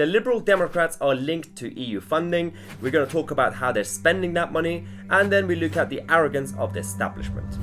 The Liberal Democrats are linked to EU funding. We're going to talk about how they're spending that money, and then we look at the arrogance of the establishment.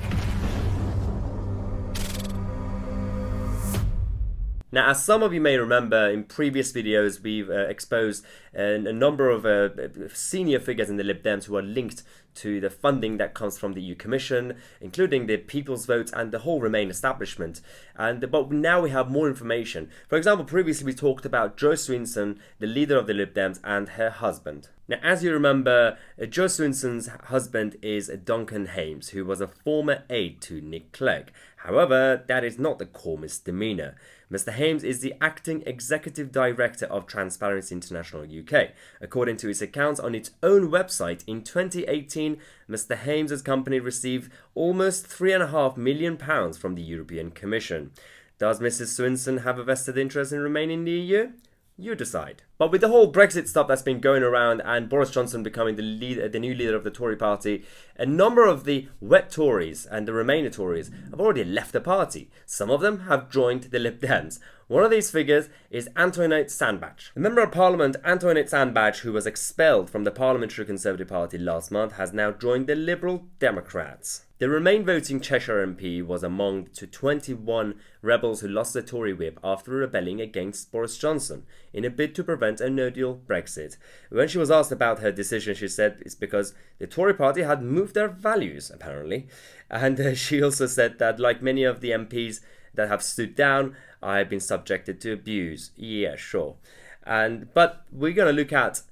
Now, as some of you may remember, in previous videos we've exposed a number of senior figures in the Lib Dems who are linked to the funding that comes from the EU Commission, including the People's Vote and the whole Remain establishment. But now we have more information. For example, previously we talked about Jo Swinson, the leader of the Lib Dems, and her husband. Now, as you remember, Jo Swinson's husband is Duncan Hames, who was a former aide to Nick Clegg. However, that is not the core misdemeanor. Mr. Hames is the acting executive director of Transparency International UK. According to his accounts on its own website, in 2018, Mr. Hames' company received almost £3.5 million from the European Commission. Does Mrs. Swinson have a vested interest in remaining in the EU? You decide. But with the whole Brexit stuff that's been going around and Boris Johnson becoming the new leader of the Tory party, a number of the wet Tories and the Remainer Tories have already left the party. Some of them have joined the Lib Dems. One of these figures is Antoinette Sandbach. The Member of Parliament Antoinette Sandbach, who was expelled from the Parliamentary Conservative Party last month, has now joined the Liberal Democrats. The Remain voting Cheshire MP was among the 21 rebels who lost their Tory whip after rebelling against Boris Johnson in a bid to prevent a no-deal Brexit. When she was asked about her decision, she said it's because the Tory party had moved their values, apparently. And she also said that, like many of the MPs that have stood down, I have been subjected to abuse. Yeah, sure. But we're going to look at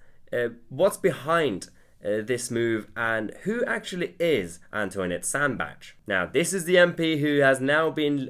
what's behind this move and who actually is Antoinette Sandbach. Now, this is the MP who has now been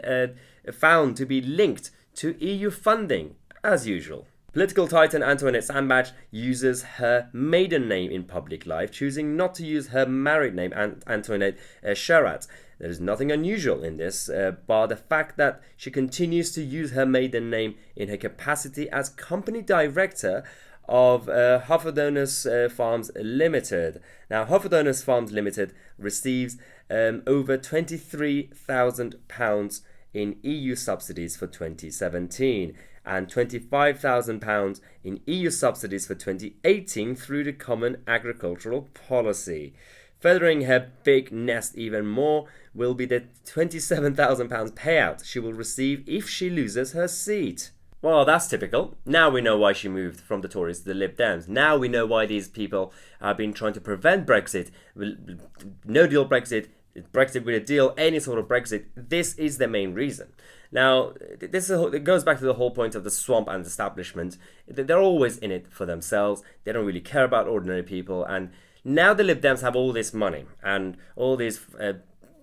found to be linked to EU funding, as usual. Political titan Antoinette Sandbach uses her maiden name in public life, choosing not to use her married name, Antoinette Sherat. There is nothing unusual in this, bar the fact that she continues to use her maiden name in her capacity as company director of Huffordonus Farms Limited. Now, Huffordonus Farms Limited receives over £23,000 in EU subsidies for 2017 and £25,000 in EU subsidies for 2018 through the Common Agricultural Policy. Feathering her big nest even more will be the £27,000 payout she will receive if she loses her seat. Well, that's typical. Now we know why she moved from the Tories to the Lib Dems. Now we know why these people have been trying to prevent Brexit, no deal Brexit, Brexit with a deal, any sort of Brexit. This is the main reason. Now, it goes back to the whole point of the swamp and establishment. They're always in it for themselves. They don't really care about ordinary people. And now the Lib Dems have all this money and all these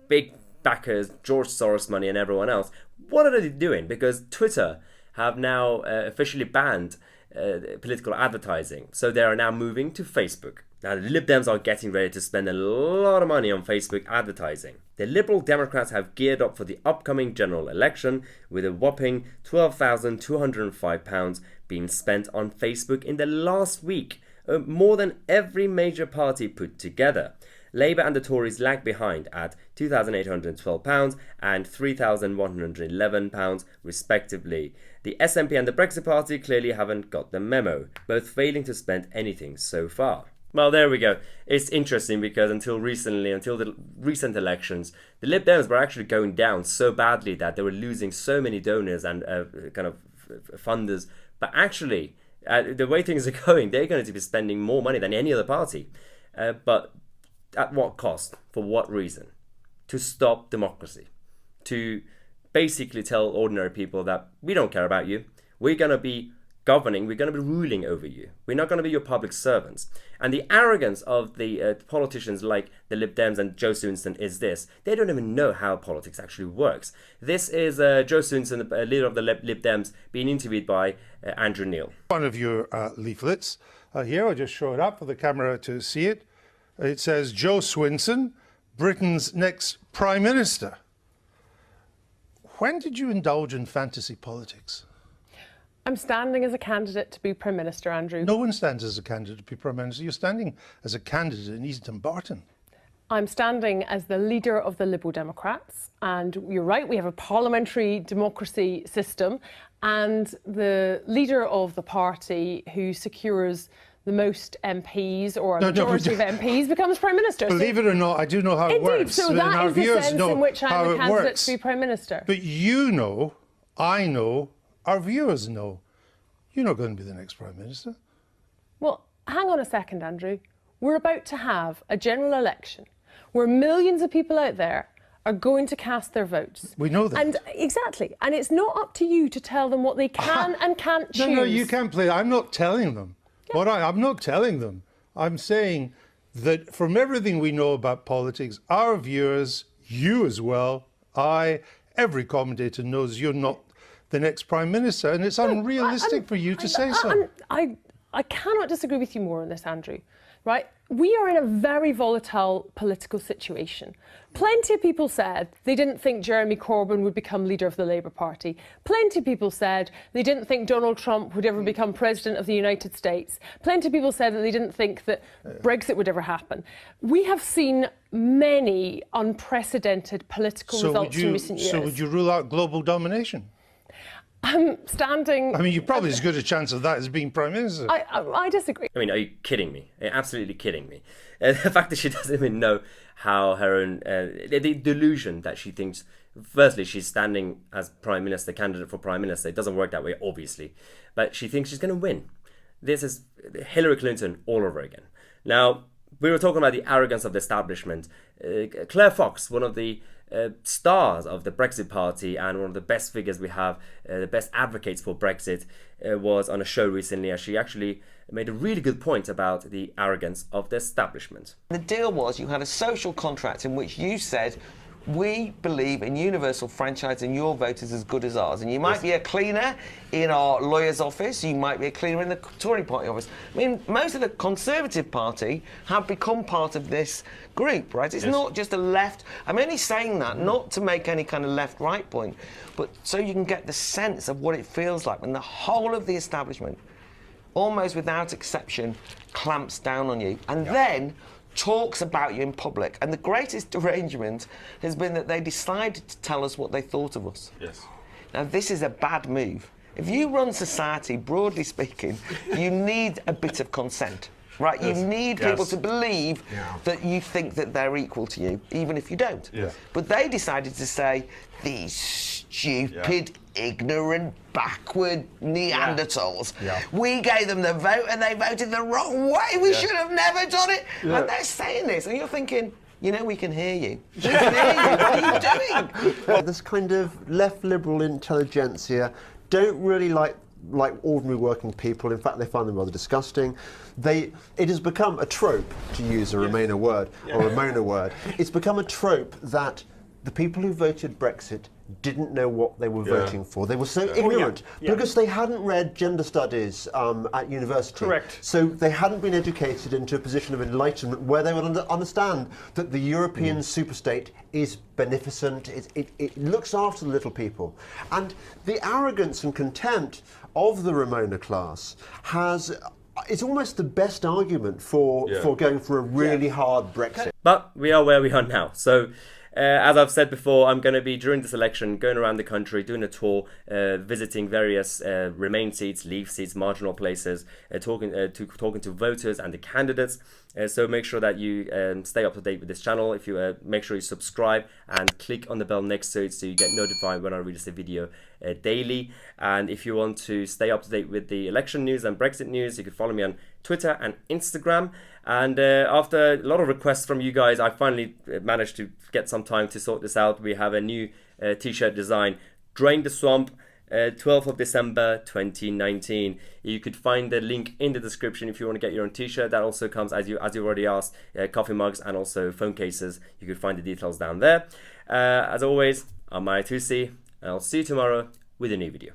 big backers, George Soros money and everyone else. What are they doing? Because Twitter have now officially banned political advertising. So they are now moving to Facebook. Now, the Lib Dems are getting ready to spend a lot of money on Facebook advertising. The Liberal Democrats have geared up for the upcoming general election with a whopping £12,205 being spent on Facebook in the last week, more than every major party put together. Labour and the Tories lag behind at £2,812 and £3,111 respectively. The SNP and the Brexit Party clearly haven't got the memo, both failing to spend anything so far. Well, there we go. It's interesting because until the recent elections, the Lib Dems were actually going down so badly that they were losing so many donors and kind of funders. But actually, the way things are going, they're going to be spending more money than any other party. But at what cost? For what reason? To stop democracy. To basically tell ordinary people that we don't care about you. We're going to be governing, we're going to be ruling over you. We're not going to be your public servants. And the arrogance of the politicians like the Lib Dems and Jo Swinson is this. They don't even know how politics actually works. This is Jo Swinson, the leader of the Lib Dems, being interviewed by Andrew Neil. One of your leaflets here, I'll just show it up for the camera to see it. It says, Jo Swinson, Britain's next Prime Minister. When did you indulge in fantasy politics? I'm standing as a candidate to be Prime Minister, Andrew. No one stands as a candidate to be Prime Minister. You're standing as a candidate in Easington Barton. I'm standing as the leader of the Liberal Democrats, and you're right, we have a parliamentary democracy system, and the leader of the party who secures the most MPs or a majority of MPs becomes Prime Minister. Believe it or not, I do know how it Indeed, works. so that is the sense in which I'm the candidate works. to be Prime Minister. But you know, I know, our viewers know, you're not going to be the next Prime Minister. Well, hang on a second, Andrew. We're about to have a general election where millions of people out there are going to cast their votes. We know that. And exactly. And it's not up to you to tell them what they can and can't choose. No, you can't play. I'm not telling them. Yeah. I'm not telling them. I'm saying that from everything we know about politics, our viewers, you as well, every commentator knows you're not the next Prime Minister, and it's unrealistic for you to say so. I cannot disagree with you more on this, Andrew. Right? We are in a very volatile political situation. Plenty of people said they didn't think Jeremy Corbyn would become leader of the Labour Party. Plenty of people said they didn't think Donald Trump would ever become president of the United States. Plenty of people said that they didn't think that Brexit would ever happen. We have seen many unprecedented political results in recent years. So would you rule out global domination? I'm standing... I mean, you're probably as good a chance of that as being Prime Minister. I disagree. I mean, are you kidding me? Absolutely kidding me. The fact that she doesn't even know how her own... the delusion that she thinks... Firstly, she's standing as Prime Minister, candidate for Prime Minister. It doesn't work that way, obviously. But she thinks she's going to win. This is Hillary Clinton all over again. Now, we were talking about the arrogance of the establishment. Claire Fox, one of the stars of the Brexit Party and one of the best figures we have, the best advocates for Brexit, was on a show recently, and she actually made a really good point about the arrogance of the establishment. The deal was you had a social contract in which you said, we believe in universal franchise and your vote is as good as ours. And you might be a cleaner in our lawyer's office, you might be a cleaner in the Tory party office. I mean, most of the Conservative Party have become part of this group, right? It's not just a left. I'm only saying that not to make any kind of left-right point, but so you can get the sense of what it feels like when the whole of the establishment, almost without exception, clamps down on you. And then talks about you in public. And the greatest derangement has been that they decided to tell us what they thought of us. Yes. Now, this is a bad move. If you run society, broadly speaking, you need a bit of consent, right? You need people to believe that you think that they're equal to you, even if you don't. But they decided to say, these stupid, ignorant, backward Neanderthals. We gave them the vote and they voted the wrong way. We should have never done it. And they're saying this, and you're thinking, you know, we can hear you. We can hear you. What are you doing? This kind of left liberal intelligentsia don't really like ordinary working people. In fact, they find them rather disgusting. It has become a trope, to use a Remainer word, or Ramona word. It's become a trope that the people who voted Brexit didn't know what they were voting for. They were so ignorant because they hadn't read gender studies at university. Correct. So they hadn't been educated into a position of enlightenment where they would understand that the European superstate is beneficent, it looks after the little people. And the arrogance and contempt of the Ramona class it's almost the best argument for going for a really hard Brexit. But we are where we are now. So as I've said before, I'm going to be, during this election, going around the country, doing a tour, visiting various Remain seats, Leave seats, marginal places, talking to voters and the candidates. So make sure that you stay up to date with this channel. If you make sure you subscribe and click on the bell next to it so you get notified when I release a video daily. And if you want to stay up to date with the election news and Brexit news, you can follow me on Twitter and Instagram. And after a lot of requests from you guys, I finally managed to get some time to sort this out. We have a new t-shirt design, Drain the Swamp, 12th of December 2019. You could find the link in the description if you want to get your own t-shirt. That also comes, as you already asked, coffee mugs and also phone cases. You could find the details down there. As always, I'm Tousi, and I'll see you tomorrow with a new video.